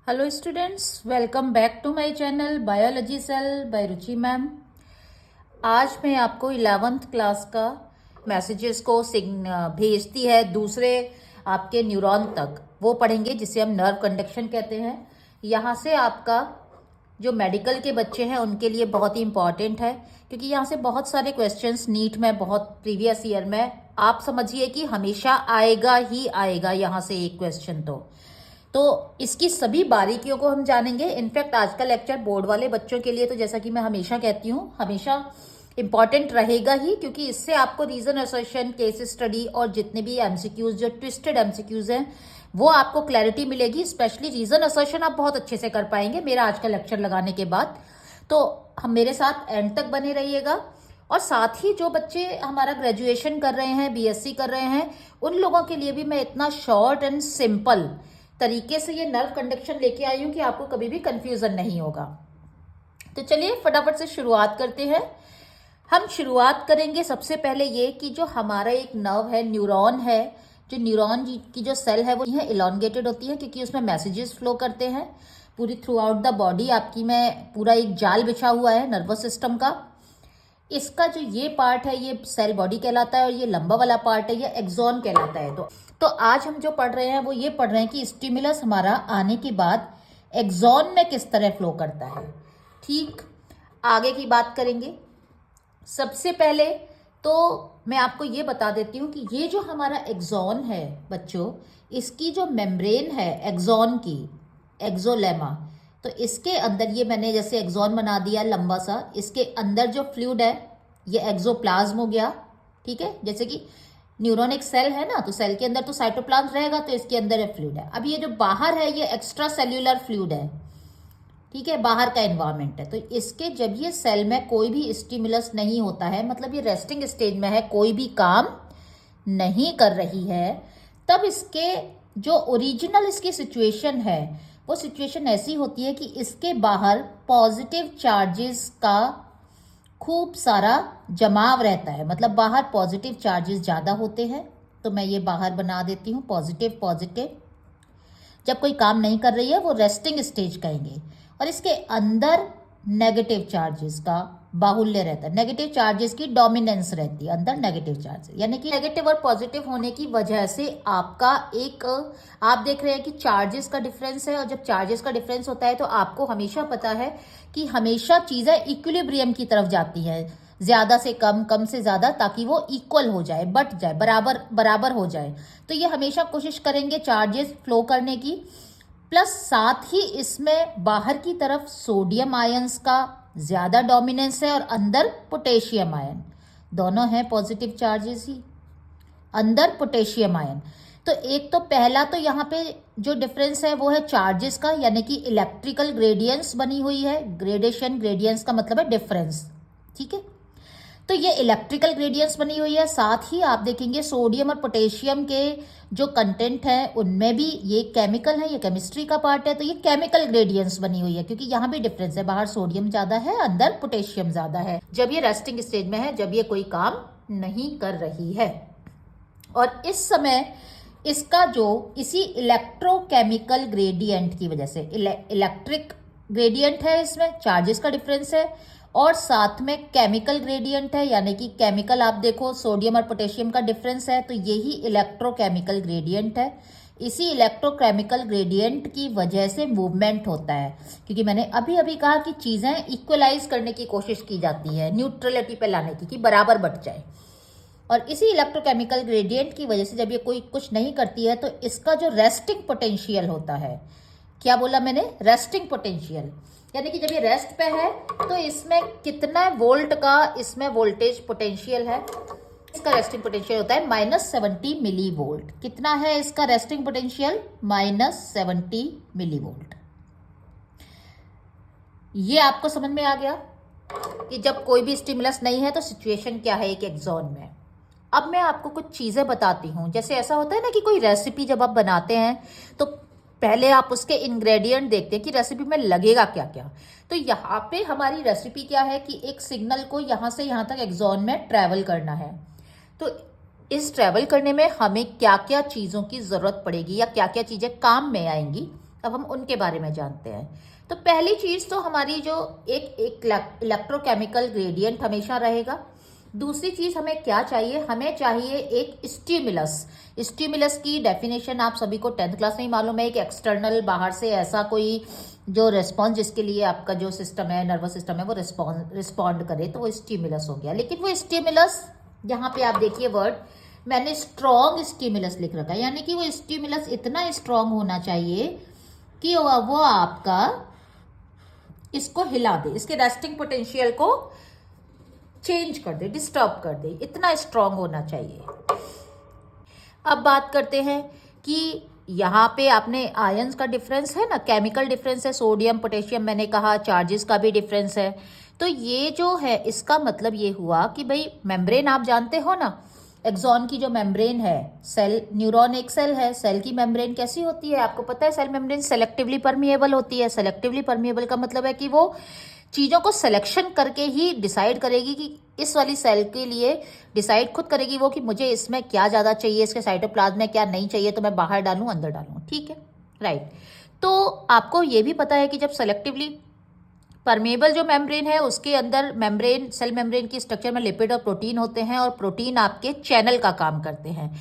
Hello students, welcome back to my channel biology cell by Ruchi ma'am. आज मैं आपको 11th class का messages को भेजती है दूसरे आपके न्यूरॉन तक, वो पढ़ेंगे जिसे हम नर्व कंडक्शन कहते हैं। यहाँ से आपका जो मेडिकल के बच्चे हैं उनके लिए बहुत ही इंपॉर्टेंट है, क्योंकि यहाँ से बहुत सारे क्वेश्चंस नीट में, बहुत प्रीवियस ईयर में आप समझिए कि हमेशा आएगा ही आएगा यहाँ से एक क्वेश्चन। तो इसकी सभी बारीकियों को हम जानेंगे। इनफैक्ट आज का लेक्चर बोर्ड वाले बच्चों के लिए तो जैसा कि मैं हमेशा कहती हूँ, हमेशा इंपॉर्टेंट रहेगा ही, क्योंकि इससे आपको रीजन असर्शन, केस स्टडी और जितने भी एमसीक्यूज, जो ट्विस्टेड एमसीक्यूज हैं, वो आपको क्लैरिटी मिलेगी। स्पेशली रीजन असर्शन आप बहुत अच्छे से कर पाएंगे मेरा आज का लेक्चर लगाने के बाद। तो हम मेरे साथ एंड तक बने रहिएगा। और साथ ही जो बच्चे हमारा ग्रेजुएशन कर रहे हैं, बीएससी कर रहे हैं, उन लोगों के लिए भी मैं इतना शॉर्ट एंड सिंपल तरीके से ये नर्व कंडक्शन लेके आई हूं कि आपको कभी भी कंफ्यूजन नहीं होगा। तो चलिए फटाफट से शुरुआत करते हैं। हम शुरुआत करेंगे सबसे पहले ये कि जो हमारा एक नर्व है, न्यूरॉन है, जो न्यूरॉन की जो सेल है वो इलॉन्गेटेड होती है, क्योंकि उसमें मैसेजेस फ्लो करते हैं पूरी थ्रू आउट द बॉडी। आपकी में पूरा एक जाल बिछा हुआ है नर्वस सिस्टम का। इसका जो ये पार्ट है ये सेल बॉडी कहलाता है, और ये लंबा वाला पार्ट है ये एक्सॉन कहलाता है। तो आज हम जो पढ़ रहे हैं वो ये पढ़ रहे हैं कि स्टिमुलस हमारा आने के बाद एक्सॉन में किस तरह फ्लो करता है। ठीक, आगे की बात करेंगे। सबसे पहले तो मैं आपको ये बता देती हूँ कि ये जो हमारा एक्सॉन है बच्चों, इसकी जो मेम्ब्रेन है एक्सॉन की, एक्सोलेमा, तो इसके अंदर ये मैंने जैसे एक्सॉन बना दिया लंबा सा, इसके अंदर जो फ्लूइड है ये एक्सोप्लाज्म हो गया। ठीक है, जैसे कि न्यूरॉन एक सेल है ना, तो सेल के अंदर तो साइटोप्लाज्म रहेगा, तो इसके अंदर फ्लूइड है। अब ये जो बाहर है ये एक्स्ट्रा सेल्यूलर फ्लूइड है। ठीक है, बाहर का एनवायरमेंट है। तो इसके जब ये सेल में कोई भी स्टिमुलस नहीं होता है, मतलब ये रेस्टिंग स्टेज में है, कोई भी काम नहीं कर रही है, तब इसके जो ओरिजिनल इसकी सिचुएशन है वो सिचुएशन ऐसी होती है कि इसके बाहर पॉजिटिव चार्जेस का खूब सारा जमाव रहता है, मतलब बाहर पॉजिटिव चार्जेस ज़्यादा होते हैं। तो मैं ये बाहर बना देती हूँ पॉजिटिव पॉजिटिव। जब कोई काम नहीं कर रही है वो रेस्टिंग स्टेज कहेंगे। और इसके अंदर नेगेटिव चार्जेस का बाहुल्य रहता है, नेगेटिव चार्जेस की डोमिनेंस रहती है अंदर नेगेटिव चार्जेस। यानी कि नेगेटिव और पॉजिटिव होने की वजह से आपका एक, आप देख रहे हैं कि चार्जेस का डिफरेंस है, और जब चार्जेस का डिफरेंस होता है तो आपको हमेशा पता है कि हमेशा चीज़ें इक्विलिब्रियम की तरफ जाती हैं, ज्यादा से कम, कम से ज्यादा, ताकि वो इक्वल हो जाए, बट जाए, बराबर बराबर हो जाए। तो ये हमेशा कोशिश करेंगे चार्जेस फ्लो करने की। प्लस साथ ही इसमें बाहर की तरफ सोडियम आयंस का ज्यादा डोमिनेंस है और अंदर पोटेशियम आयन, दोनों हैं पॉजिटिव चार्जेस ही, अंदर पोटेशियम आयन। तो एक तो पहला तो यहाँ पे जो डिफरेंस है वो है चार्जेस का, यानी कि इलेक्ट्रिकल ग्रेडियंस बनी हुई है। ग्रेडेशन, ग्रेडियंस का मतलब है डिफरेंस। ठीक है, तो ये इलेक्ट्रिकल ग्रेडियंस बनी हुई है। साथ ही आप देखेंगे सोडियम और पोटेशियम के जो कंटेंट है उनमें भी, ये केमिकल है, ये केमिस्ट्री का पार्ट है, तो ये केमिकल ग्रेडियंस बनी हुई है, क्योंकि यहाँ भी डिफरेंस है, बाहर सोडियम ज्यादा है, अंदर पोटेशियम ज्यादा है, जब ये रेस्टिंग स्टेज में है, जब ये कोई काम नहीं कर रही है। और इस समय इसका जो इसी इलेक्ट्रोकेमिकल ग्रेडियंट की वजह से, इलेक्ट्रिक ग्रेडियंट है, इसमें चार्जेस का डिफरेंस है, और साथ में केमिकल ग्रेडियंट है, यानी कि केमिकल आप देखो सोडियम और पोटेशियम का डिफरेंस है, तो यही इलेक्ट्रोकेमिकल ग्रेडियंट है। इसी इलेक्ट्रोकेमिकल ग्रेडियंट की वजह से मूवमेंट होता है, क्योंकि मैंने अभी अभी कहा कि चीजें इक्वलाइज करने की कोशिश की जाती है, न्यूट्रलिटी पे लाने की, कि बराबर बट जाए। और इसी इलेक्ट्रोकेमिकल ग्रेडियंट की वजह से जब ये कोई कुछ नहीं करती है तो इसका जो रेस्टिंग पोटेंशियल होता है, क्या बोला मैंने, रेस्टिंग पोटेंशियल, यानी कि जब ये रेस्ट पे है तो इसमें कितना वोल्ट का इसमें वोल्टेज पोटेंशियल है, इसका रेस्टिंग पोटेंशियल होता है -70 मिली वोल्ट। कितना है इसका रेस्टिंग पोटेंशियल, -70 मिली वोल्ट। ये आपको समझ में आ गया कि जब कोई भी स्टिमुलस नहीं है तो सिचुएशन क्या है एक एक्सॉन में। अब मैं आपको कुछ चीजें बताती हूँ। जैसे ऐसा होता है ना कि कोई रेसिपी जब आप बनाते हैं तो पहले आप उसके इंग्रेडिएंट देखते हैं कि रेसिपी में लगेगा क्या क्या। तो यहाँ पे हमारी रेसिपी क्या है कि एक सिग्नल को यहाँ से यहाँ तक एक्सॉन में ट्रैवल करना है। तो इस ट्रैवल करने में हमें क्या क्या चीज़ों की ज़रूरत पड़ेगी या क्या क्या चीज़ें काम में आएंगी, अब हम उनके बारे में जानते हैं। तो पहली चीज तो हमारी जो एक इलेक्ट्रोकेमिकल ग्रेडियंट हमेशा रहेगा। दूसरी चीज हमें क्या चाहिए, हमें चाहिए एक स्टिमुलस। स्टिमुलस की डेफिनेशन आप सभी को 10th क्लास में ही मालूम है, एक एक्सटर्नल बाहर से ऐसा कोई जो रिस्पॉन्स जिसके लिए आपका जो सिस्टम है, नर्वस सिस्टम है, वो रिस्पॉन्ड करे, तो वो स्टिमुलस हो गया। लेकिन वो स्टिमुलस, यहाँ पे आप देखिए वर्ड मैंने स्ट्रॉन्ग स्टिमुलस लिख रखा है, यानी कि वो स्टिमुलस इतना स्ट्रॉन्ग होना चाहिए कि वो आपका इसको हिला दे, इसके रेस्टिंग पोटेंशियल को चेंज कर दे, डिस्टर्ब कर दे, इतना स्ट्रांग होना चाहिए। अब बात करते हैं कि यहाँ पे आपने आयंस का डिफरेंस है ना, केमिकल डिफरेंस है, सोडियम पोटेशियम, मैंने कहा चार्जेस का भी डिफरेंस है। तो ये जो है इसका मतलब ये हुआ कि भाई मेम्ब्रेन आप जानते हो ना, एक्सॉन की जो मेम्ब्रेन है, सेल, न्यूरॉन एक सेल है, सेल की मेम्ब्रेन कैसी होती है आपको पता है, सेल मेम्ब्रेन सेलेक्टिवली परमिएबल होती है। सेलेक्टिवली परमिएबल का मतलब है कि वो चीज़ों को सिलेक्शन करके ही डिसाइड करेगी कि इस वाली सेल के लिए डिसाइड खुद करेगी वो कि मुझे इसमें क्या ज़्यादा चाहिए, इसके साइटोप्लाज्म में क्या नहीं चाहिए, तो मैं बाहर डालूं अंदर डालूं, ठीक है, राइट। तो आपको ये भी पता है कि जब सेलेक्टिवली परमेबल जो मेम्ब्रेन है उसके अंदर मेम्ब्रेन, सेल मेम्ब्रेन की स्ट्रक्चर में लिपिड और प्रोटीन होते हैं, और प्रोटीन आपके चैनल का काम करते हैं,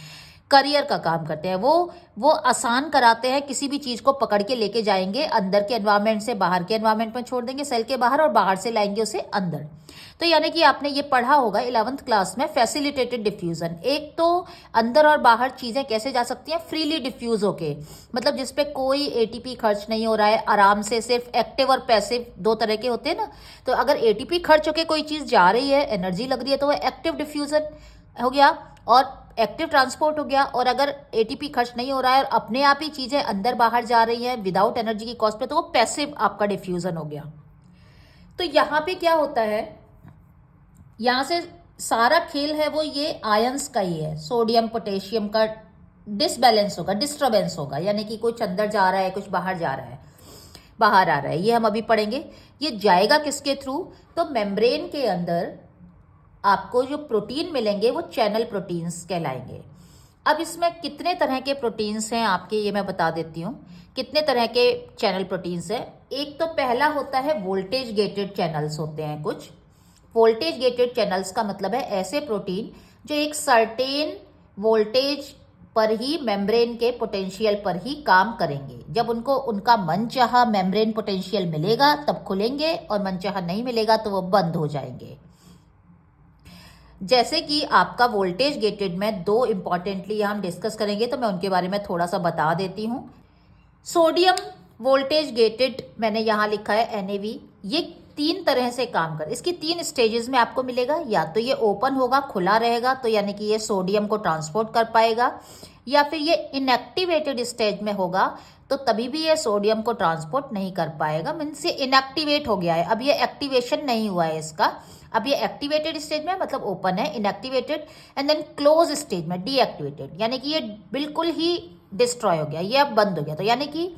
करियर का काम करते हैं। वो आसान कराते हैं, किसी भी चीज को पकड़ के लेके जाएंगे, अंदर के एनवायरमेंट से बाहर के एनवायरमेंट में छोड़ देंगे, सेल के बाहर, और बाहर से लाएंगे उसे अंदर। तो यानी कि आपने ये पढ़ा होगा 11th क्लास में, फैसिलिटेटेड डिफ्यूजन। एक तो अंदर और बाहर चीजें कैसे जा सकती हैं, फ्रीली डिफ्यूज होके, मतलब जिसपे कोई एटीपी खर्च नहीं हो रहा है, आराम से, सिर्फ एक्टिव और पैसिव दो तरह के होते हैं ना। तो अगर एटीपी खर्च होके कोई चीज जा रही है, एनर्जी लग रही है, तो वो एक्टिव डिफ्यूजन हो गया और एक्टिव ट्रांसपोर्ट हो गया। और अगर एटीपी खर्च नहीं हो रहा है और अपने आप ही चीजें अंदर बाहर जा रही हैं विदाउट एनर्जी की कॉस्ट पे, तो वो पैसिव आपका डिफ्यूजन हो गया। तो यहाँ पे क्या होता है, यहाँ से सारा खेल है वो ये आयंस का ही है, सोडियम पोटेशियम का डिसबैलेंस होगा, डिस्टर्बेंस होगा, यानी कि कुछ अंदर जा रहा है, कुछ बाहर जा रहा है, बाहर आ रहा है, ये हम अभी पढ़ेंगे। ये जाएगा किसके थ्रू, तो मेम्ब्रेन के अंदर आपको जो प्रोटीन मिलेंगे वो चैनल प्रोटीन्स कहलाएंगे। अब इसमें कितने तरह के प्रोटीन्स हैं आपके, ये मैं बता देती हूँ कितने तरह के चैनल प्रोटीन्स हैं। एक तो पहला होता है वोल्टेज गेटेड चैनल्स होते हैं कुछ। वोल्टेज गेटेड चैनल्स का मतलब है ऐसे प्रोटीन जो एक सर्टेन वोल्टेज पर ही मेम्ब्रेन के पोटेंशियल पर ही काम करेंगे। जब उनको उनका मनचाहा मेम्ब्रेन पोटेंशियल मिलेगा तब खुलेंगे, और मनचाहा नहीं मिलेगा तो वो बंद हो जाएंगे। जैसे कि आपका वोल्टेज गेटेड में दो इंपॉर्टेंटली हम डिस्कस करेंगे, तो मैं उनके बारे में थोड़ा सा बता देती हूँ। सोडियम वोल्टेज गेटेड मैंने यहाँ लिखा है NaV, ये 3 तरह से काम कर, इसकी 3 स्टेजेस में आपको मिलेगा। या तो ये ओपन होगा, खुला रहेगा, तो यानी कि ये सोडियम को ट्रांसपोर्ट कर पाएगा, या फिर ये इनएक्टिवेटेड स्टेज में होगा, तो तभी भी ये सोडियम को ट्रांसपोर्ट नहीं कर पाएगा, मीन्स ये इनएक्टिवेट हो गया है, अब ये एक्टिवेशन नहीं हुआ है इसका। अब ये एक्टिवेटेड स्टेज में मतलब ओपन है, inactivated, and then close stage में डीएक्टिवेटेड, यानी कि ये बिल्कुल ही डिस्ट्रॉय हो गया, ये अब बंद हो गया। तो यानी कि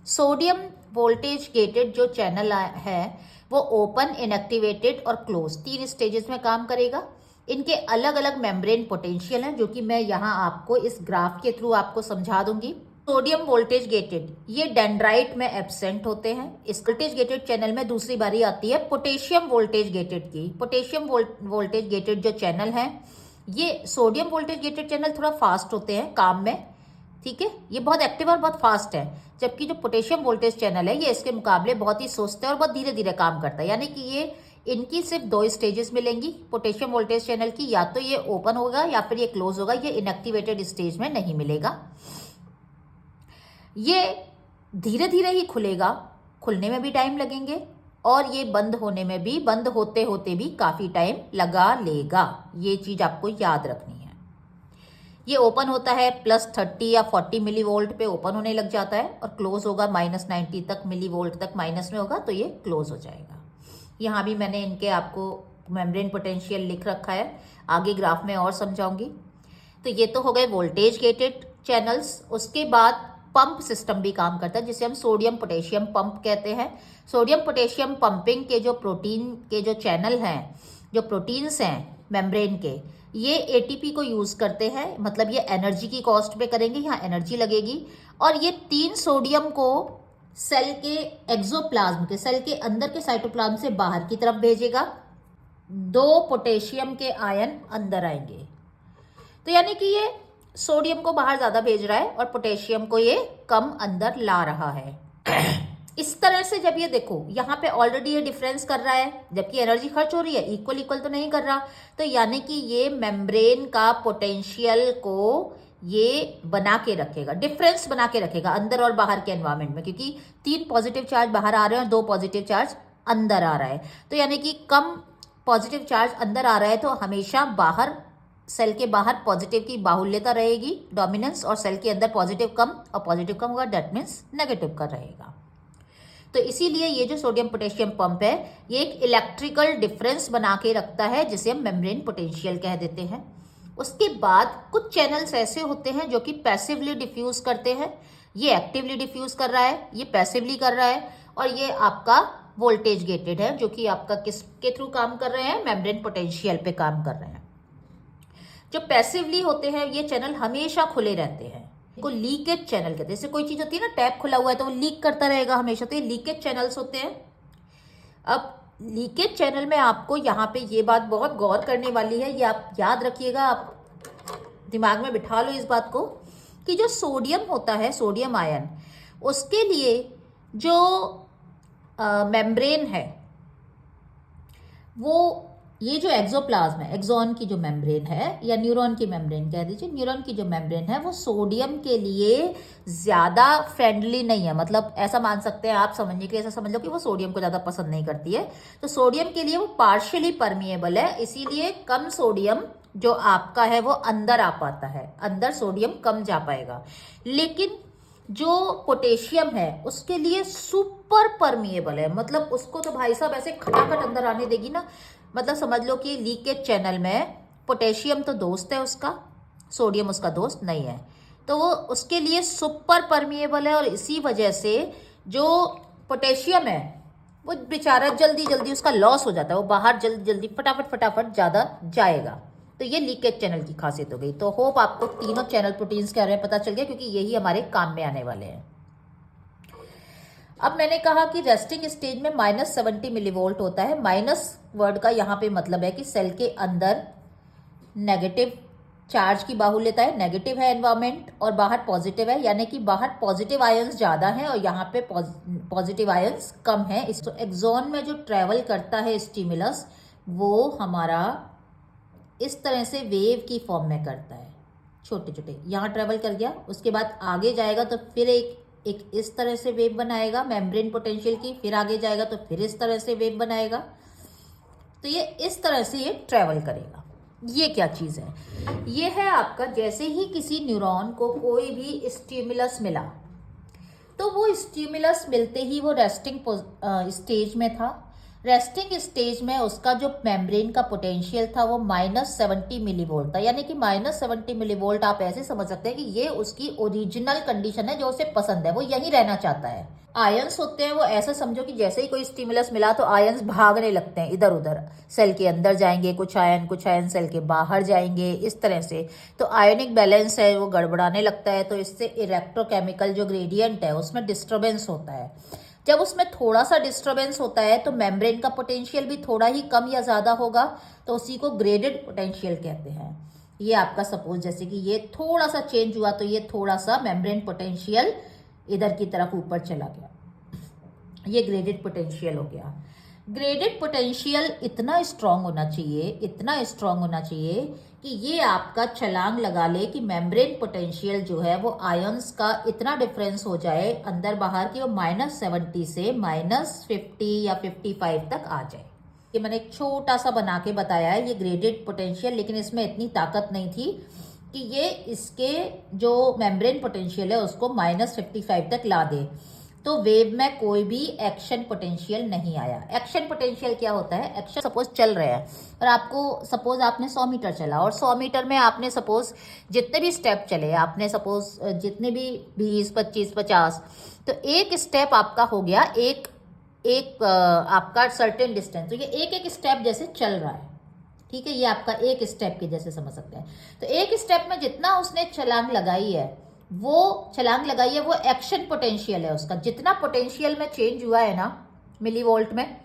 सोडियम वोल्टेज गेटेड जो चैनल है वो ओपन, इनएक्टिवेटेड और क्लोज 3 स्टेजेस में काम करेगा। इनके अलग अलग मेम्ब्रेन पोटेंशियल हैं, जो कि मैं यहाँ आपको इस ग्राफ के थ्रू आपको समझा दूंगी। सोडियम वोल्टेज गेटेड ये डेंड्राइट में एब्सेंट होते हैं। इस वोल्टेज गेटेड चैनल में दूसरी बारी आती है पोटेशियम वोल्टेज गेटेड की। पोटेशियम वोल्टेज गेटेड जो चैनल है, ये सोडियम वोल्टेज गेटेड चैनल थोड़ा फास्ट होते हैं काम में, ठीक है, ये बहुत एक्टिव और बहुत फास्ट है। जबकि जो पोटेशियम वोल्टेज चैनल है ये इसके मुकाबले बहुत ही सुस्त है और बहुत धीरे धीरे काम करता है। यानी कि ये इनकी सिर्फ 2 स्टेजेस मिलेंगी पोटेशियम वोल्टेज चैनल की, या तो ये ओपन होगा या फिर ये क्लोज होगा, ये इनएक्टिवेटेड स्टेज में नहीं मिलेगा। ये धीरे धीरे ही खुलेगा, खुलने में भी टाइम लगेंगे, और ये बंद होने में भी, बंद होते होते भी काफी टाइम लगा लेगा। ये चीज आपको याद रखनी है। ये ओपन होता है +30 या 40 मिली वोल्ट पे ओपन होने लग जाता है, और क्लोज होगा -90 तक मिली वोल्ट तक माइनस में होगा, तो ये क्लोज हो जाएगा। यहाँ भी मैंने इनके आपको मेम्ब्रेन पोटेंशियल लिख रखा है, आगे ग्राफ में और समझाऊंगी। तो ये तो हो गए वोल्टेज गेटेड चैनल्स। उसके बाद पंप सिस्टम भी काम करता है, जिसे हम सोडियम पोटेशियम पंप कहते हैं। सोडियम पोटेशियम पंपिंग के जो प्रोटीन के जो चैनल हैं, जो प्रोटीन्स हैं मेम्ब्रेन के, ये एटीपी को यूज करते हैं, मतलब ये एनर्जी की कॉस्ट पे करेंगे, यहाँ एनर्जी लगेगी, और ये 3 सोडियम को सेल के एक्सोप्लाज्म के, सेल के अंदर के साइटोप्लाज्म से बाहर की तरफ भेजेगा, 2 पोटेशियम के आयन अंदर आएंगे। तो यानी कि ये सोडियम को बाहर ज्यादा भेज रहा है और पोटेशियम को ये कम अंदर ला रहा है। इस तरह से जब ये देखो यहाँ पे ऑलरेडी ये डिफरेंस कर रहा है, जबकि एनर्जी खर्च हो रही है, इक्वल इक्वल तो नहीं कर रहा। तो यानी कि ये मेम्ब्रेन का पोटेंशियल को ये बना के रखेगा, डिफरेंस बना के रखेगा अंदर और बाहर के एनवायरमेंट में, क्योंकि 3 पॉजिटिव चार्ज बाहर आ रहे हैं और 2 पॉजिटिव चार्ज अंदर आ रहा है। तो यानी कि कम पॉजिटिव चार्ज अंदर आ रहा है, तो हमेशा बाहर, सेल के बाहर पॉजिटिव की बाहुल्यता रहेगी, डोमिनेंस, और सेल के अंदर पॉजिटिव कम और पॉजिटिव कम होगा, दैट मीन्स नेगेटिव का रहेगा। तो इसीलिए ये जो सोडियम पोटेशियम पंप है, ये एक इलेक्ट्रिकल डिफरेंस बना के रखता है, जिसे हम मेम्ब्रेन पोटेंशियल कह देते हैं। उसके बाद कुछ चैनल्स ऐसे होते हैं जो कि पैसिवली डिफ्यूज करते हैं। ये एक्टिवली डिफ्यूज कर रहा है, ये पैसिवली कर रहा है, और ये आपका वोल्टेज गेटेड है, जो कि आपका किसके थ्रू काम कर रहे हैं, मेम्ब्रेन पोटेंशियल पे काम कर रहे हैं। जो पैसिवली होते हैं ये चैनल हमेशा खुले रहते हैं, को लीकेज चैनल कहते हैं। जैसे कोई चीज होती है ना, टैप खुला हुआ है तो वो लीक करता रहेगा हमेशा, तो ये लीकेज चैनल्स होते हैं। अब लीकेज चैनल में आपको यहाँ पे ये बात बहुत गौर करने वाली है, ये आप याद रखिएगा, आप दिमाग में बिठा लो इस बात को, कि जो सोडियम होता है, सोडियम आयन, उसके लिए जो मेम्ब्रेन है, वो ये जो एक्सोप्लाज्म है, एक्सॉन की जो मेम्ब्रेन है, या न्यूरॉन की मेम्ब्रेन कह दीजिए, न्यूरॉन की जो मेम्ब्रेन है, वो सोडियम के लिए ज्यादा फ्रेंडली नहीं है। मतलब ऐसा मान सकते हैं आप, समझने के लिए ऐसा समझ लो कि वो सोडियम को ज्यादा पसंद नहीं करती है। तो सोडियम के लिए वो पार्शियली परमिएबल है, इसीलिए कम सोडियम जो आपका है वो अंदर आ पाता है, अंदर सोडियम कम जा पाएगा। लेकिन जो पोटेशियम है उसके लिए सुपर परमिएबल है, मतलब उसको तो भाई साहब ऐसे खटाखट अंदर आने देगी ना। मतलब समझ लो कि लीकेज चैनल में पोटेशियम तो दोस्त है उसका, सोडियम उसका दोस्त नहीं है, तो वो उसके लिए सुपर परमिएबल है। और इसी वजह से जो पोटेशियम है वो बेचारा जल्दी जल्दी उसका लॉस हो जाता है, वो बाहर जल्दी जल्दी फटाफट फटाफट ज़्यादा जाएगा। तो ये लीकेज चैनल की खासियत हो गई। तो होप आपको तीनों चैनल प्रोटीन्स के बारे में पता चल गया, क्योंकि यही हमारे काम में आने वाले हैं। अब मैंने कहा कि रेस्टिंग स्टेज में -70 मिलीवोल्ट होता है। माइनस वर्ड का यहाँ पे मतलब है कि सेल के अंदर नेगेटिव चार्ज की बाहुल्यता है, नेगेटिव है एनवायरमेंट, और बाहर पॉजिटिव है, यानी कि बाहर पॉजिटिव आयंस ज़्यादा हैं और यहाँ पे पॉजिटिव आयंस कम है। इस एक्सॉन में जो ट्रेवल करता है स्टिमुलस, वो हमारा इस तरह से वेव की फॉर्म में करता है, छोटे छोटे, यहाँ ट्रेवल कर गया, उसके बाद आगे जाएगा तो फिर एक इस तरह से वेव बनाएगा मेम्ब्रेन पोटेंशियल की, फिर आगे जाएगा तो फिर इस तरह से वेव बनाएगा। तो ये इस तरह से ये ट्रेवल करेगा। ये क्या चीज़ है? ये है आपका, जैसे ही किसी न्यूरॉन को कोई भी स्टिमुलस मिला, तो वो स्टिमुलस मिलते ही वो रेस्टिंग स्टेज में था। रेस्टिंग स्टेज में उसका जो मेम्ब्रेन का पोटेंशियल था वो -70 मिलीवोल्ट था, यानी कि -70 मिलीवोल्ट आप ऐसे समझ सकते हैं कि ये उसकी ओरिजिनल कंडीशन है, जो उसे पसंद है, वो यही रहना चाहता है। आयंस होते हैं वो ऐसा समझो कि जैसे ही कोई स्टिमुलस मिला तो आयंस भागने लगते हैं इधर उधर, सेल के अंदर जाएंगे कुछ आयन सेल के बाहर जाएंगे, इस तरह से। तो आयोनिक बैलेंस है वो गड़बड़ाने लगता है, तो इससे इलेक्ट्रोकेमिकल जो ग्रेडियंट है उसमें डिस्टर्बेंस होता है। जब उसमें थोड़ा सा डिस्टर्बेंस होता है तो मेम्ब्रेन का पोटेंशियल भी थोड़ा ही कम या ज़्यादा होगा, तो उसी को ग्रेडेड पोटेंशियल कहते हैं। ये आपका सपोज जैसे कि ये थोड़ा सा चेंज हुआ तो ये थोड़ा सा मेम्ब्रेन पोटेंशियल इधर की तरफ ऊपर चला गया, ये ग्रेडेड पोटेंशियल हो गया। ग्रेडेड पोटेंशियल इतना स्ट्रांग होना चाहिए, इतना स्ट्रांग होना चाहिए कि ये आपका छलांग लगा ले कि मेम्ब्रेन पोटेंशियल जो है वो आयंस का इतना डिफरेंस हो जाए अंदर बाहर की, वो -70 से -50 या 55 तक आ जाए। ये मैंने एक छोटा सा बना के बताया है, ये ग्रेडेड पोटेंशियल, लेकिन इसमें इतनी ताकत नहीं थी कि ये इसके जो मेम्ब्रेन पोटेंशियल है उसको -55 तक ला दे। तो वेव में कोई भी एक्शन पोटेंशियल नहीं आया। एक्शन पोटेंशियल क्या होता है? एक्शन सपोज चल रहे हैं और आपको सपोज आपने 100 मीटर चला और 100 मीटर में आपने सपोज जितने भी स्टेप चले, आपने सपोज जितने भी 20, 25, 50, तो एक स्टेप आपका हो गया एक आपका सर्टेन डिस्टेंस, तो ये एक स्टेप जैसे चल रहा है, ठीक है, ये आपका एक स्टेप के जैसे समझ सकते हैं। तो एक स्टेप में जितना उसने छलांग लगाई है वो छलांग लगाई है, वो एक्शन पोटेंशियल है उसका। जितना पोटेंशियल में चेंज हुआ है ना मिली वोल्ट में,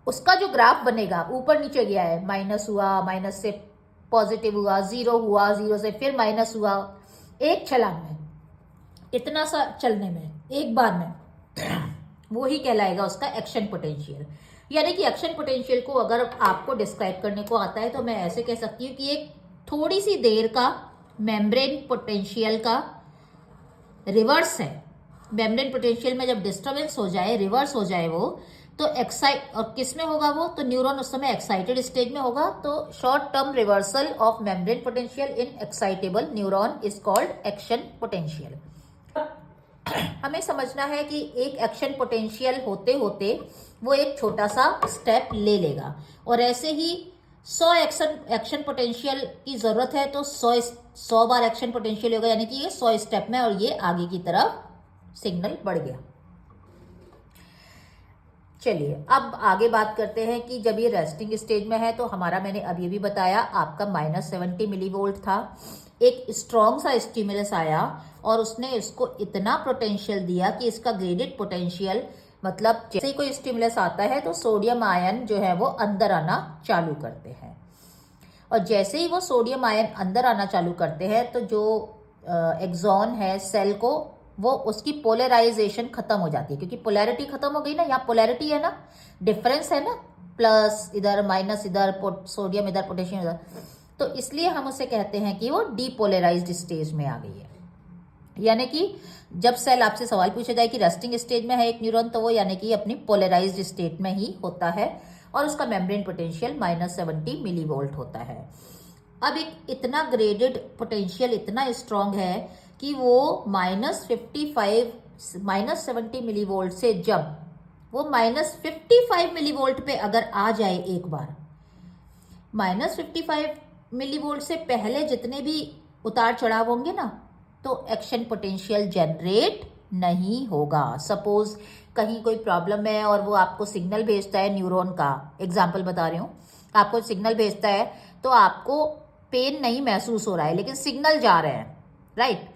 उसका जो ग्राफ बनेगा ऊपर नीचे गया है, माइनस हुआ, माइनस से पॉजिटिव हुआ, जीरो हुआ, जीरो से फिर माइनस हुआ, एक छलांग में, इतना सा चलने में, एक बार में, वो ही कहलाएगा उसका एक्शन पोटेंशियल। यानी कि एक्शन पोटेंशियल को अगर आपको डिस्क्राइब करने को आता है तो मैं ऐसे कह सकती हूँ कि एक थोड़ी सी देर का मेम्ब्रेन पोटेंशियल का रिवर्स है। मेम्ब्रेन पोटेंशियल में जब डिस्टर्बेंस हो जाए, रिवर्स हो जाए वो, तो एक्साइट, और किस में होगा वो, तो न्यूरॉन उस समय एक्साइटेड स्टेज में होगा। तो short term reversal of membrane potential in excitable neuron is called action potential. हमें समझना है कि एक एक्शन पोटेंशियल होते होते वो एक छोटा सा स्टेप ले लेगा, और ऐसे ही 100 एक्शन पोटेंशियल की जरूरत है तो 100 बार एक्शन पोटेंशियल होगा, यानी कि ये 100 स्टेप में, और ये आगे की तरफ सिग्नल बढ़ गया। चलिए अब आगे बात करते हैं कि जब ये रेस्टिंग स्टेज में है तो हमारा, मैंने अभी भी बताया, आपका -70 मिलीवोल्ट था। एक स्ट्रॉन्ग सा स्टिमुलस आया और उसने इसको इतना पोटेंशियल दिया कि इसका ग्रेडेड पोटेंशियल, मतलब जैसे ही कोई स्टिमुलस आता है तो सोडियम आयन जो है वो अंदर आना चालू करते हैं, और जैसे ही वो सोडियम आयन अंदर आना चालू करते हैं तो जो एक्सॉन है सेल को, वो उसकी पोलराइजेशन खत्म हो जाती है, क्योंकि पोलैरिटी खत्म हो गई ना, यहाँ पोलैरिटी है ना, डिफरेंस है ना, प्लस इधर माइनस इधर, सोडियम इधर, पोटेशियम इधर, तो इसलिए हम उसे कहते हैं कि वो डीपोलराइज्ड स्टेज में आ गई है। यानी कि जब सेल आपसे सवाल पूछा जाए कि रेस्टिंग स्टेज में है एक न्यूरॉन, तो वो यानी कि अपनी पोलराइज्ड स्टेट में ही होता है, और उसका मेम्ब्रेन पोटेंशियल -70 मिलीवोल्ट होता है। अब एक इतना ग्रेडेड पोटेंशियल इतना स्ट्रांग है कि वो -70 मिलीवोल्ट से जब वो -55 मिलीवोल्ट पे अगर आ जाए एक बार, -55 मिलीवोल्ट से पहले जितने भी उतार चढ़ाव होंगे ना, तो एक्शन पोटेंशियल जनरेट नहीं होगा। सपोज कहीं कोई प्रॉब्लम है और वो आपको सिग्नल भेजता है, न्यूरॉन का एग्जांपल बता रही हूँ, आपको सिग्नल भेजता है तो आपको पेन नहीं महसूस हो रहा है लेकिन सिग्नल जा रहे हैं, राइट,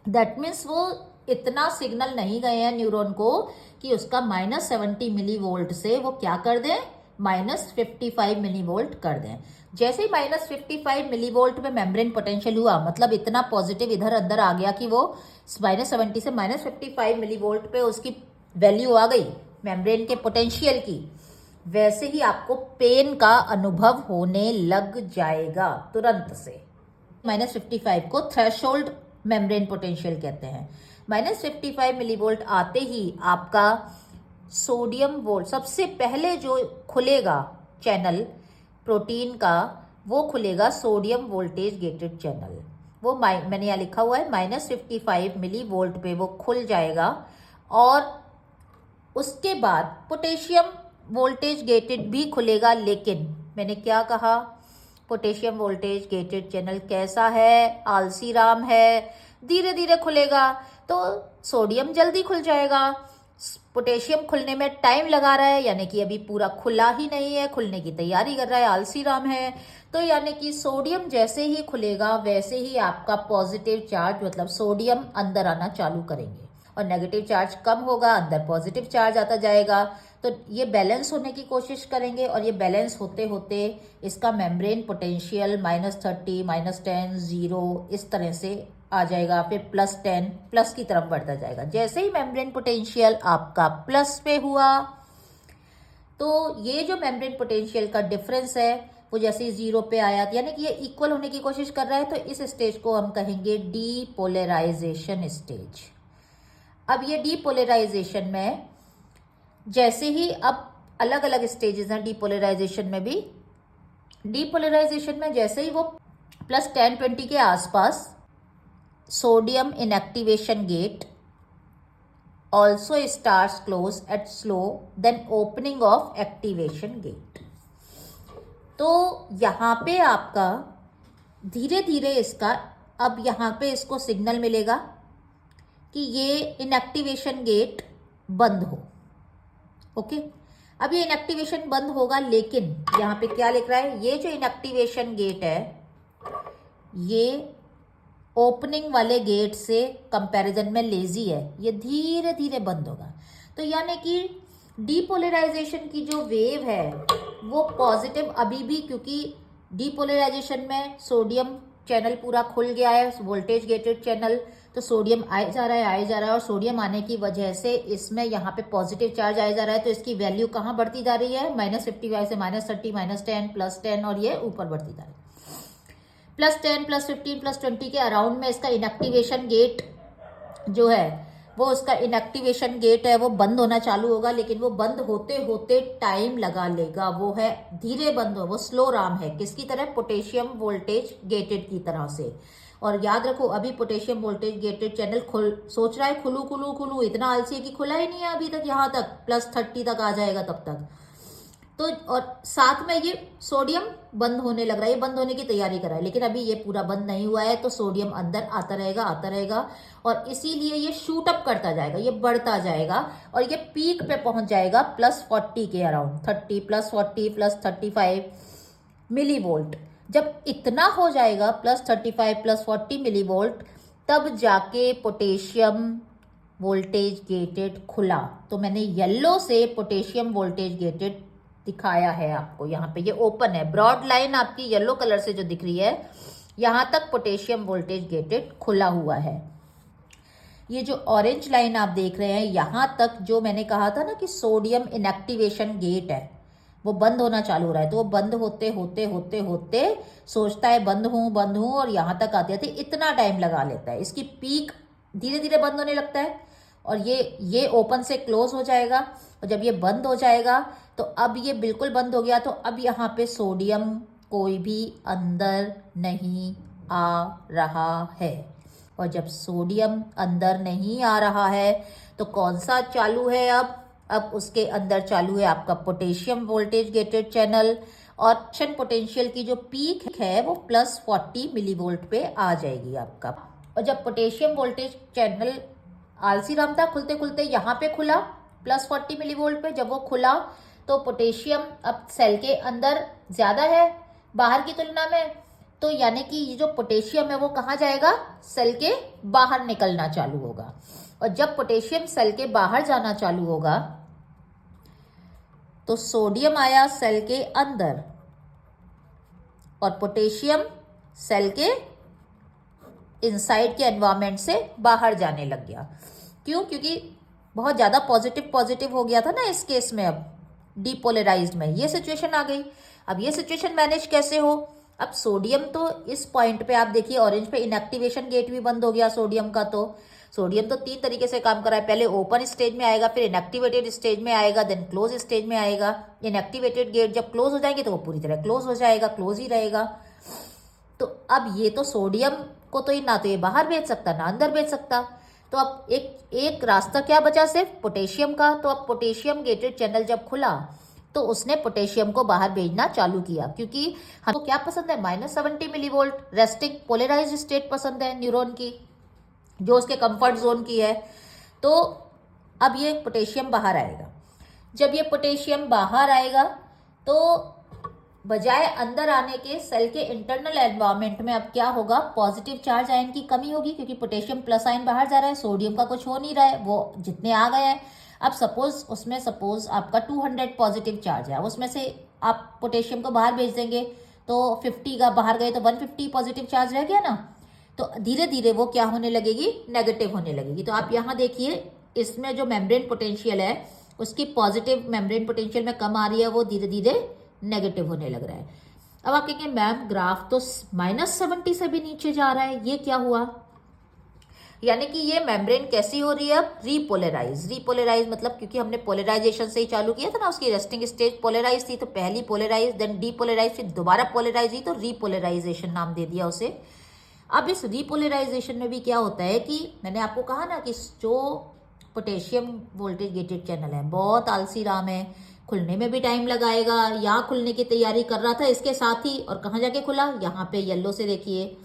दैट मीन्स वो इतना सिग्नल नहीं गए हैं न्यूरॉन को कि उसका -70 मिलीवोल्ट से वो क्या कर दें, -55 मिलीवोल्ट कर दें। जैसे ही -55 मिलीवोल्ट में मेम्ब्रेन पोटेंशियल हुआ, मतलब इतना पॉजिटिव इधर अंदर आ गया कि वो -70 से -55 मिलीवोल्ट पे उसकी वैल्यू आ गई मेम्ब्रेन के पोटेंशियल की, वैसे ही आपको पेन का अनुभव होने लग जाएगा तुरंत से। -55 को थ्रेशोल्ड मेम्ब्रेन पोटेंशियल कहते हैं। -55 मिलीवोल्ट आते ही आपका सोडियम वोल्ट, सबसे पहले जो खुलेगा चैनल प्रोटीन का, वो खुलेगा सोडियम वोल्टेज गेटेड चैनल। वो मैंने यहाँ लिखा हुआ है -55 मिलीवोल्ट पे वो खुल जाएगा, और उसके बाद पोटेशियम वोल्टेज गेटेड भी खुलेगा। लेकिन मैंने क्या कहा, पोटेशियम वोल्टेज गेटेड चैनल कैसा है, आलसी राम है, धीरे धीरे खुलेगा, तो सोडियम जल्दी खुल जाएगा, पोटेशियम खुलने में टाइम लगा रहा है, यानी कि अभी पूरा खुला ही नहीं है, खुलने की तैयारी कर रहा है, आलसी राम है। तो यानी कि सोडियम जैसे ही खुलेगा वैसे ही आपका पॉजिटिव चार्ज, मतलब सोडियम अंदर आना चालू करेंगे, और नेगेटिव चार्ज कम होगा, अंदर पॉजिटिव चार्ज आता जाएगा। तो ये बैलेंस होने की कोशिश करेंगे, और ये बैलेंस होते होते इसका मेम्ब्रेन पोटेंशियल -30, -10, 0 इस तरह से आ जाएगा, फिर +10 प्लस की तरफ बढ़ता जाएगा। जैसे ही मेम्ब्रेन पोटेंशियल आपका प्लस पे हुआ, तो ये जो मेम्ब्रेन पोटेंशियल का डिफरेंस है वो जैसे ही 0 पे आया, यानी कि ये इक्वल होने की कोशिश कर रहा है, तो इस स्टेज को हम कहेंगे डीपोलराइजेशन स्टेज। अब ये डीपोलराइजेशन में जैसे ही, अब अलग अलग स्टेजेस हैं डीपोलराइजेशन में भी, डीपोलराइजेशन में जैसे ही वो +10, 20 के आसपास, sodium inactivation gate also starts close at slow then opening of activation gate। तो यहाँ पे आपका धीरे धीरे इसका, अब यहाँ पे इसको सिग्नल मिलेगा कि ये इनएक्टिवेशन गेट बंद हो। ओके, अब ये इनएक्टिवेशन बंद होगा, लेकिन यहाँ पे क्या लिख रहा है, ये जो इनएक्टिवेशन गेट है ये ओपनिंग वाले गेट से कंपैरिजन में लेजी है, ये धीरे धीरे बंद होगा। तो यानी कि डीपोलराइजेशन की जो वेव है वो पॉजिटिव अभी भी, क्योंकि डीपोलराइजेशन में सोडियम चैनल पूरा खुल गया है, वोल्टेज गेटेड चैनल, तो सोडियम आए जा रहा है आए जा रहा है, और सोडियम आने की वजह से इसमें यहाँ पे पॉजिटिव चार्ज आया जा रहा है, तो इसकी वैल्यू कहाँ बढ़ती जा रही है, -55 से -30 -10 +10, और ये ऊपर बढ़ती जा रही है +10 +15 +20 के अराउंड में। इसका इनएक्टिवेशन गेट जो है वो, उसका इनएक्टिवेशन गेट है वो बंद होना चालू होगा, लेकिन वो बंद होते होते टाइम लगा लेगा, वो है धीरे बंद हो, वो स्लो राम है। किसकी तरह? पोटेशियम वोल्टेज गेटेड की तरह से। और याद रखो अभी पोटेशियम वोल्टेज गेटेड चैनल खुल, सोच रहा है खुलू खुलू खुलू, इतना आलसी है कि खुला ही नहीं है अभी तक, यहाँ तक +30 तक आ जाएगा तब तक। तो और साथ में ये सोडियम बंद होने लग रहा है, ये बंद होने की तैयारी कर रहा है, लेकिन अभी ये पूरा बंद नहीं हुआ है, तो सोडियम अंदर आता रहेगा, और इसीलिए ये शूट अप करता जाएगा, ये बढ़ता जाएगा, और ये पीक पे पहुंच जाएगा +40 के अराउंड, 30 +40 +35 मिलीवोल्ट। जब इतना हो जाएगा +35 +40 मिलीवोल्ट, तब जाके पोटेशियम वोल्टेज गेटेड खुला। तो मैंने येलो से पोटेशियम वोल्टेज गेटेड दिखाया है आपको, यहाँ पे ये ओपन है, ब्रॉड लाइन आपकी येलो कलर से जो दिख रही है, यहाँ तक पोटेशियम वोल्टेज गेटेड खुला हुआ है। ये जो ऑरेंज लाइन आप देख रहे हैं, यहाँ तक जो मैंने कहा था ना कि सोडियम इनएक्टिवेशन गेट है, वो बंद होना चालू हो रहा है, तो वो बंद होते होते होते होते सोचता है बंद हूँ, और यहाँ तक आते आते इतना टाइम लगा लेता है। इसकी पीक धीरे धीरे बंद होने लगता है, और ये ओपन से क्लोज हो जाएगा, और जब ये बंद हो जाएगा तो अब ये बिल्कुल बंद हो गया, तो अब यहाँ पे सोडियम कोई भी अंदर नहीं आ रहा है। और जब सोडियम अंदर नहीं आ रहा है तो कौन सा चालू है अब उसके अंदर चालू है आपका पोटेशियम वोल्टेज गेटेड चैनल, और एक्शन पोटेंशियल की जो पीक है वो +40 मिलीवोल्ट पे आ जाएगी आपका। और जब पोटेशियम वोल्टेज चैनल आलसी राम था, खुलते खुलते यहाँ पे खुला +40 मिलीवोल्ट पे, जब वो खुला तो पोटेशियम अब सेल के अंदर ज्यादा है बाहर की तुलना में, तो यानी कि ये जो पोटेशियम है वो कहाँ जाएगा, सेल के बाहर निकलना चालू होगा। और जब पोटेशियम सेल के बाहर जाना चालू होगा तो सोडियम आया सेल के अंदर, और पोटेशियम सेल के इनसाइड के एनवायरमेंट से बाहर जाने लग गया। क्यों? क्योंकि बहुत ज्यादा पॉजिटिव हो गया था ना इस केस में, अब डीपोलराइज्ड में ये सिचुएशन आ गई। अब ये सिचुएशन मैनेज कैसे हो? अब सोडियम तो इस पॉइंट पे आप देखिए ऑरेंज पे इनएक्टिवेशन गेट भी बंद हो गया सोडियम का, तो सोडियम तो 3 तरीके से काम कर रहा है, पहले ओपन स्टेज में आएगा, फिर इनएक्टिवेटेड स्टेज में आएगा, देन क्लोज स्टेज में आएगा। इनएक्टिवेटेड गेट जब क्लोज हो जाएंगे तो वो पूरी तरह क्लोज हो जाएगा, क्लोज ही रहेगा। तो अब ये तो सोडियम को तो ना तो ये बाहर भेज सकता ना अंदर भेज सकता, तो अब एक रास्ता क्या बचा, सिर्फ पोटेशियम का। तो अब पोटेशियम गेटेड चैनल जब खुला तो उसने पोटेशियम को बाहर भेजना चालू किया, क्योंकि हमको क्या पसंद है, -70 मिलीवोल्ट रेस्टिंग पोलराइज्ड स्टेट पसंद है न्यूरॉन की, जो उसके कंफर्ट जोन की है। तो अब ये पोटेशियम बाहर आएगा। जब ये पोटेशियम बाहर आएगा तो बजाय अंदर आने के सेल के इंटरनल एनवायरनमेंट में अब क्या होगा, पॉजिटिव चार्ज आयन की कमी होगी, क्योंकि पोटेशियम प्लस आयन बाहर जा रहा है, सोडियम का कुछ हो नहीं रहा है, वो जितने आ गए हैं। अब सपोज आपका 200 पॉजिटिव चार्ज है, उसमें से आप पोटेशियम को बाहर भेज देंगे तो 50 का बाहर गए तो 150 पॉजिटिव चार्ज रह गया ना। तो धीरे धीरे वो क्या होने लगेगी, नेगेटिव होने लगेगी। तो आप यहाँ देखिए इसमें जो मेम्ब्रेन पोटेंशियल है उसकी पॉजिटिव मेम्ब्रेन पोटेंशियल में कम आ रही है, वो धीरे धीरे नेगेटिव होने लग रहा है। अब आप कहेंगे मैम ग्राफ तो -70 से भी नीचे जा रहा है, ये क्या हुआ? यानी कि ये मेम्ब्रेन कैसी हो रही है अब, रीपोलराइज मतलब क्योंकि हमने पोलराइजेशन से ही चालू किया था ना, उसकी रेस्टिंग स्टेज पोलराइज थी, तो पहली पोलराइज देन डीपोलराइज, फिर दोबारा पोलराइज हुई तो रीपोलराइजेशन नाम दे दिया उसे। अब इस रीपोलराइजेशन में भी क्या होता है कि मैंने आपको कहा ना कि जो पोटेशियम वोल्टेज गेटेड चैनल है बहुत आलसी राम है, खुलने में भी टाइम लगाएगा, यहाँ खुलने की तैयारी कर रहा था इसके साथ ही, और कहाँ जाके खुला, यहाँ पे येलो से देखिए।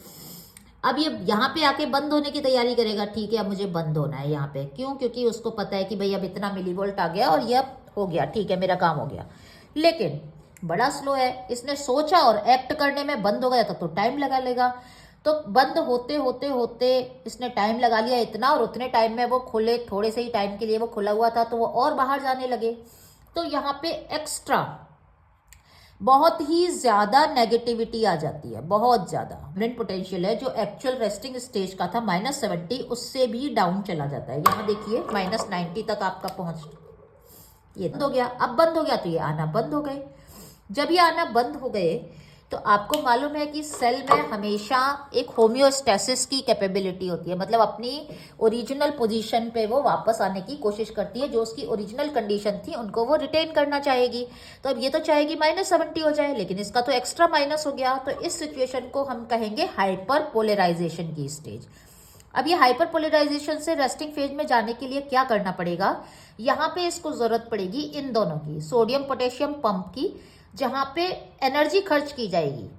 अब ये यहाँ पे आके बंद होने की तैयारी करेगा, ठीक है अब मुझे बंद होना है यहाँ पे, क्यों? क्योंकि उसको पता है कि भाई अब इतना मिलीवोल्ट आ गया और ये अब हो गया, ठीक है मेरा काम हो गया। लेकिन बड़ा स्लो है, इसने सोचा और एक्ट करने में बंद हो गया तब तो टाइम लगा लेगा। तो बंद होते होते होते इसने टाइम लगा लिया इतना, और उतने टाइम में वो खुले, थोड़े से ही टाइम के लिए वो खुला हुआ था, तो वो और बाहर जाने लगे। तो यहाँ पे एक्स्ट्रा बहुत ही ज्यादा नेगेटिविटी आ जाती है, बहुत ज्यादा। मेम्ब्रेन पोटेंशियल है जो एक्चुअल रेस्टिंग स्टेज का था -70, उससे भी डाउन चला जाता है। यहाँ देखिए -90 तक आपका पहुंच, ये बंद हो गया। अब बंद हो गया तो ये आना बंद हो गए। जब ये आना बंद हो गए तो आपको मालूम है कि सेल में हमेशा एक होम्योस्टेसिस की कैपेबिलिटी होती है, मतलब अपनी ओरिजिनल पोजीशन पे वो वापस आने की कोशिश करती है। जो उसकी ओरिजिनल कंडीशन थी उनको वो रिटेन करना चाहेगी। तो अब ये तो चाहेगी -70 हो जाए, लेकिन इसका तो एक्स्ट्रा माइनस हो गया। तो इस सिचुएशन को हम कहेंगे हाइपर पोलराइजेशन की स्टेज। अब ये हाइपर पोलराइजेशन से रेस्टिंग फेज में जाने के लिए क्या करना पड़ेगा, यहाँ पे इसको जरूरत पड़ेगी इन दोनों की, सोडियम पोटेशियम पंप की, जहां पे एनर्जी खर्च की जाएगी,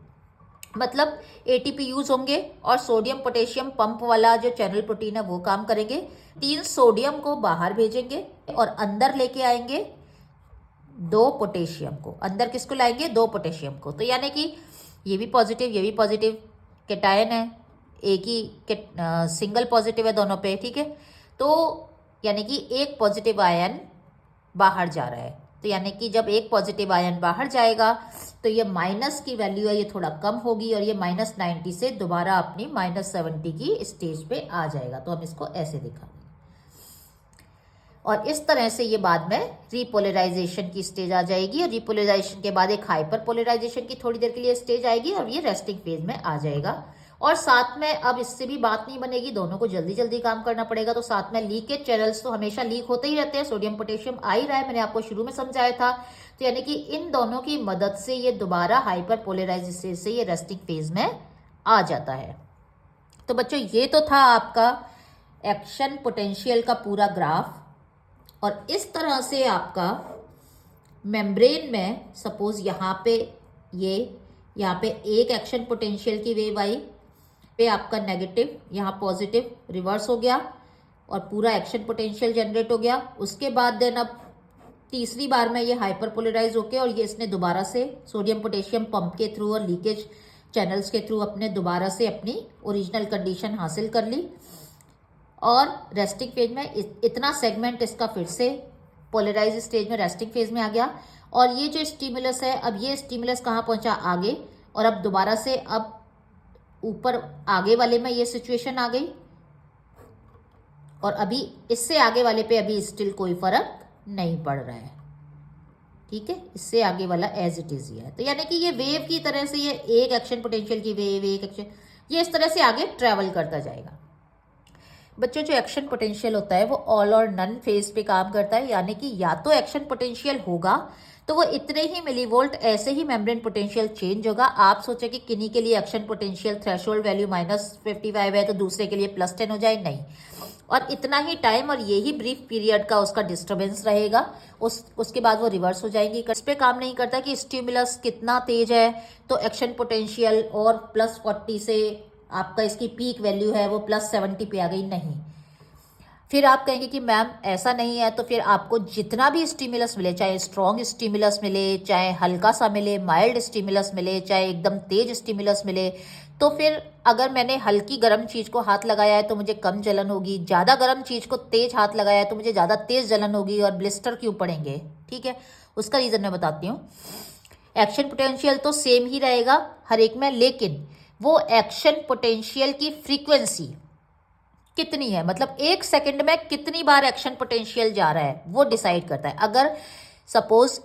मतलब एटीपी यूज होंगे और सोडियम पोटेशियम पंप वाला जो चैनल प्रोटीन है वो काम करेंगे। 3 सोडियम को बाहर भेजेंगे और अंदर लेके आएंगे 2 पोटेशियम को। अंदर किसको लाएंगे? 2 पोटेशियम को। तो यानी कि ये भी पॉजिटिव, ये भी पॉजिटिव, कैटायन है, एक ही सिंगल पॉजिटिव है दोनों पे, ठीक है। तो यानी कि एक पॉजिटिव आयन बाहर जा रहा है। तो यानी कि जब एक पॉजिटिव आयन बाहर जाएगा तो ये माइनस की वैल्यू है, ये थोड़ा कम होगी और ये -90 से दोबारा अपनी -70 की स्टेज पे आ जाएगा। तो हम इसको ऐसे दिखाएंगे और इस तरह से ये बाद में रीपोलराइजेशन की स्टेज आ जाएगी, और रीपोलराइजेशन के बाद एक हाइपर पोलराइजेशन की थोड़ी देर के लिए स्टेज आएगी और ये रेस्टिंग फेज में आ जाएगा। और साथ में अब इससे भी बात नहीं बनेगी, दोनों को जल्दी जल्दी काम करना पड़ेगा। तो साथ में लीकेज चैनल्स तो हमेशा लीक होते ही रहते हैं, सोडियम पोटेशियम आ ही रहा है, मैंने आपको शुरू में समझाया था। तो यानी कि इन दोनों की मदद से ये दोबारा हाइपर पोलराइजेशन से ये रेस्टिंग फेज में आ जाता है। तो बच्चों ये तो था आपका एक्शन पोटेंशियल का पूरा ग्राफ। और इस तरह से आपका मेम्ब्रेन में सपोज यहाँ पे यहाँ पे एक एक्शन पोटेंशियल की वेव आई, पे आपका नेगेटिव, यहाँ पॉजिटिव, रिवर्स हो गया और पूरा एक्शन पोटेंशियल जनरेट हो गया। उसके बाद देन अब तीसरी बार में ये हाइपर पोलराइज होके और ये इसने दोबारा से सोडियम पोटेशियम पंप के थ्रू और लीकेज चैनल्स के थ्रू अपने दोबारा से अपनी ओरिजिनल कंडीशन हासिल कर ली। और रेस्टिंग फेज में इतना सेगमेंट इसका फिर से पोलराइज स्टेज में रेस्टिंग फेज में आ गया। और ये जो स्टिमुलस है, अब ये स्टिमुलस कहाँ पहुंचा? आगे। और अब दोबारा से अब ऊपर आगे वाले में ये सिचुएशन आ गई, और अभी इससे आगे वाले पे अभी स्टिल कोई फर्क नहीं पड़ रहा है, ठीक है। इससे आगे वाला एज इट इज ही है। तो यानी कि ये वेव की तरह से ये एक एक्शन पोटेंशियल की वेव, एक एक्शन, ये इस तरह से आगे ट्रेवल करता जाएगा। बच्चों जो एक्शन पोटेंशियल होता है वो ऑल और नन फेज पे काम करता है, यानी कि या तो एक्शन पोटेंशियल होगा तो वो इतने ही मिलीवोल्ट ऐसे ही मेम्ब्रेन पोटेंशियल चेंज होगा। आप सोचे कि किन्हीं के लिए एक्शन पोटेंशियल थ्रेशोल्ड वैल्यू -55 है तो दूसरे के लिए +10 हो जाए, नहीं। और इतना ही टाइम और यही ब्रीफ पीरियड का उसका डिस्टर्बेंस रहेगा, उसके बाद वो रिवर्स हो जाएंगी। इस पे काम नहीं करता कि स्टिमुलस कितना तेज है तो एक्शन पोटेंशियल और +40 से आपका इसकी पीक वैल्यू है वो +70 पे आ गई, नहीं। फिर आप कहेंगे कि मैम ऐसा नहीं है, तो फिर आपको जितना भी स्टिमुलस मिले, चाहे स्ट्रॉन्ग स्टिमुलस मिले, चाहे हल्का सा मिले, माइल्ड स्टिमुलस मिले, चाहे एकदम तेज स्टिमुलस मिले, तो फिर अगर मैंने हल्की गर्म चीज़ को हाथ लगाया है तो मुझे कम जलन होगी, ज़्यादा गर्म चीज़ को तेज हाथ लगाया है तो मुझे ज़्यादा तेज जलन होगी और ब्लिस्टर क्यों पड़ेंगे, ठीक है। उसका रीज़न मैं बताती हूँ। एक्शन पोटेंशियल तो सेम ही रहेगा हर एक में, लेकिन वो एक्शन पोटेंशियल की फ्रीक्वेंसी कितनी है, मतलब 1 सेकंड में कितनी बार एक्शन पोटेंशियल जा रहा है वो डिसाइड करता है। अगर सपोज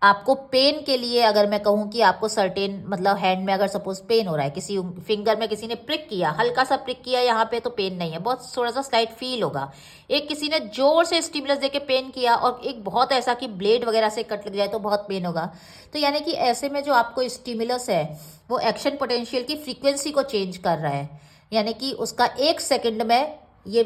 आपको पेन के लिए अगर मैं कहूँ कि आपको सर्टेन, मतलब हैंड में अगर सपोज पेन हो रहा है, किसी फिंगर में किसी ने प्रिक किया, हल्का सा प्रिक किया यहाँ पे, तो पेन नहीं है, बहुत थोड़ा सा स्लाइट फील होगा। एक किसी ने जोर से स्टिमुलस देके पेन किया और एक बहुत ऐसा कि ब्लेड वगैरह से कट लग जाए तो बहुत पेन होगा। तो यानी कि ऐसे में जो आपको स्टिमुलस है वो एक्शन पोटेंशियल की फ्रीक्वेंसी को चेंज कर रहा है, यानी कि उसका 1 सेकंड में ये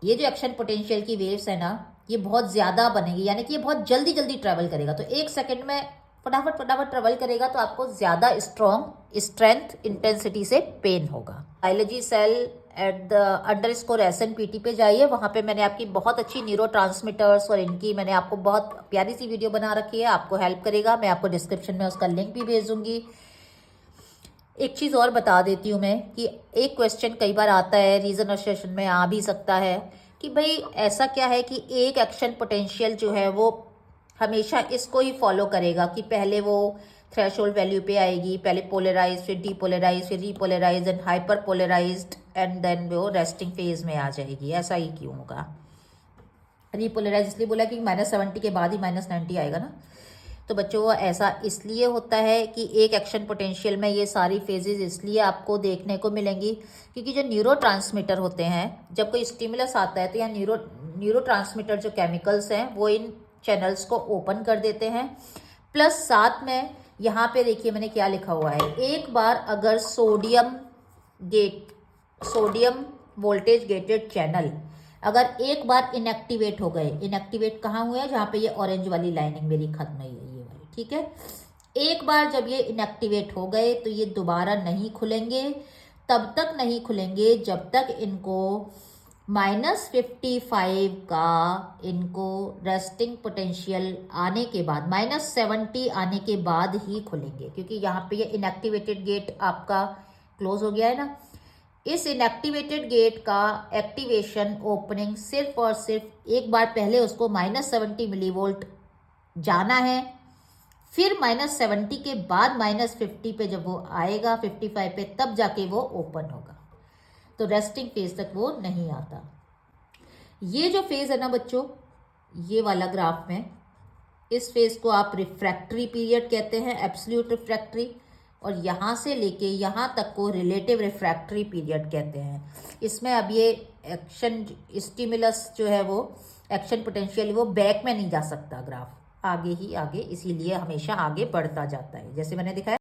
जो एक्शन पोटेंशियल की वेव्स है ना, ये बहुत ज़्यादा बनेगी, यानी कि ये बहुत जल्दी जल्दी ट्रैवल करेगा। तो 1 सेकंड में फटाफट ट्रैवल करेगा तो आपको ज़्यादा स्ट्रेंथ इंटेंसिटी से पेन होगा। Biology cell at the _SNPT पे जाइए, वहाँ पे मैंने आपकी बहुत अच्छी न्यूरोट्रांसमीटर्स और इनकी मैंने आपको बहुत प्यारी सी वीडियो बना रखी है, आपको हेल्प करेगा। मैं आपको डिस्क्रिप्शन में उसका लिंक भी भेज दूँगी। एक चीज़ और बता देती हूँ मैं कि एक क्वेश्चन कई बार आता है, रीजन और सेशन में आ भी सकता है कि भाई ऐसा क्या है कि एक एक्शन पोटेंशियल जो है वो हमेशा इसको ही फॉलो करेगा कि पहले वो थ्रेशोल्ड वैल्यू पे आएगी, पहले पोलराइज, फिर डीपोलराइज, फिर repolarise and hyperpolarised, and then वो रेस्टिंग फेज में आ जाएगी। ऐसा ही क्यों होगा? रीपोलराइज इसलिए बोला कि -70 के बाद ही -90 आएगा ना। तो बच्चों वो ऐसा इसलिए होता है कि एक एक्शन पोटेंशियल में ये सारी फेजेस इसलिए आपको देखने को मिलेंगी क्योंकि जो न्यूरो होते हैं, जब कोई स्टिमुलस आता है तो यहाँ न्यूरो जो केमिकल्स हैं वो इन चैनल्स को ओपन कर देते हैं। प्लस साथ में यहाँ पे देखिए मैंने क्या लिखा हुआ है, एक बार अगर सोडियम वोल्टेज गेटेड चैनल अगर एक बार इनएक्टिवेट हो गए, इनएक्टिवेट कहाँ हुए हैं, जहाँ पे ये ऑरेंज वाली लाइनिंग मेरी खत्म हुई है, ये वाली, ठीक है। एक बार जब ये इनएक्टिवेट हो गए तो ये दोबारा नहीं खुलेंगे, तब तक नहीं खुलेंगे जब तक इनको -55 का इनको रेस्टिंग पोटेंशियल आने के बाद, -70 आने के बाद ही खुलेंगे, क्योंकि यहाँ पे ये इनएक्टिवेटेड गेट आपका क्लोज हो गया है ना। इस इनएक्टिवेटेड गेट का एक्टिवेशन ओपनिंग सिर्फ और सिर्फ एक बार पहले उसको -70 मिलीवोल्ट जाना है, फिर -70 के बाद -50 पे जब वो आएगा 55 पे, तब जाके वो ओपन होगा। तो रेस्टिंग फेज तक वो नहीं आता। ये जो फेज है ना बच्चों, ये वाला ग्राफ में, इस फेज को आप रिफ्रैक्टरी पीरियड कहते हैं, एब्सोल्यूट रिफ्रैक्टरी, और यहाँ से लेके यहाँ तक को रिलेटिव रिफ्रैक्टरी पीरियड कहते हैं। इसमें अब ये एक्शन स्टिमुलस जो है वो एक्शन पोटेंशियल वो बैक में नहीं जा सकता, ग्राफ आगे ही आगे, इसीलिए हमेशा आगे बढ़ता जाता है, जैसे मैंने दिखाया।